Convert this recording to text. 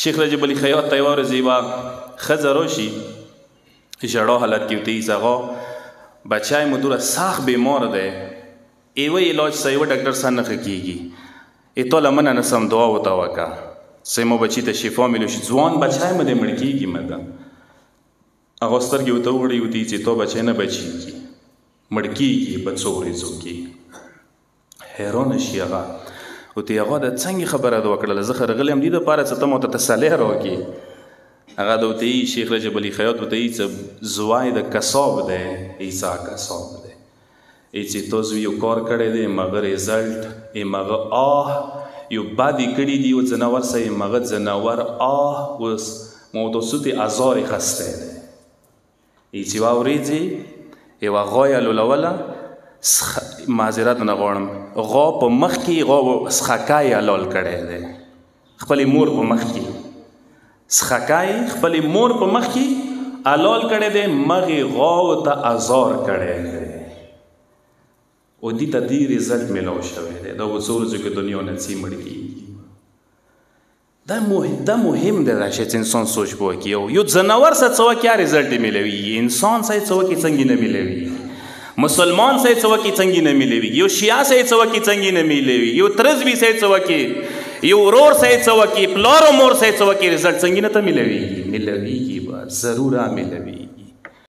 شیخ رجب علي خیاط ته یوه ورځ یوه ښځه راشي ژړا حالت کې ورته ویي هغه بچی مو دومره سخت بیمار دی یوه علاج سه یوه ډاکټر سره نه ښه کېږي تا له منه نه سم دعا ورته وکړه څه مو بچي ته شفا میلو شي ځوان بچی مو دی مړ کېږي مه ده هغه سترګې ورته وغړوي ورته ویي چې تا بچی نه بچېږي مړ کېږي په څو ورځو کې حیرانه شي هغه ورته هغه د څنګه خبره ده وکړله زه خو راغلی یم دې دپاره چې ته ماته تسلی راکړې هغه د ورته ویي شیخ رجب علي خیاط ورته ویي چې زوی د کساب دی عیسی کساب دی ای چې تاسو یو کار کړی دی مغه ریزلټ مغه یو بد یې کړي دي یو ځناور سه مغه ځناور اوس متوسط ازار یې خستی دی ای چې واورېځي یوه غوا یې لولوله معذرت نه غواړم غوا په مخ کې غوا سخکای حلال کړی دی خپلې مور په مخ کې سخکای خپلې مور په مخ کې حلال کړی دی مغې غوا ته ازار کړی دی او دې ته دې رزلټ میلاو شوی دی دا اوس ورځو کې دنیا نه څه مړ کېږي دا مهم دی دا شی چې انسان سوچ به وکړي یو ځناور سره څه وکړي رزلټ یې میلوي انسان سره څه وکړي څنګه نه میلوي مسلمان سره څه وکړي څنګه نه میلوي یو شیعه سره څه وکړي څنګه نه میلوي یو ترزوي سره څه وکړي یو ورور سره څه وکړي پلار او مور سره څه وکړي رزلټ څنګه نه ته میلوي میلويږي به ضرور میلوي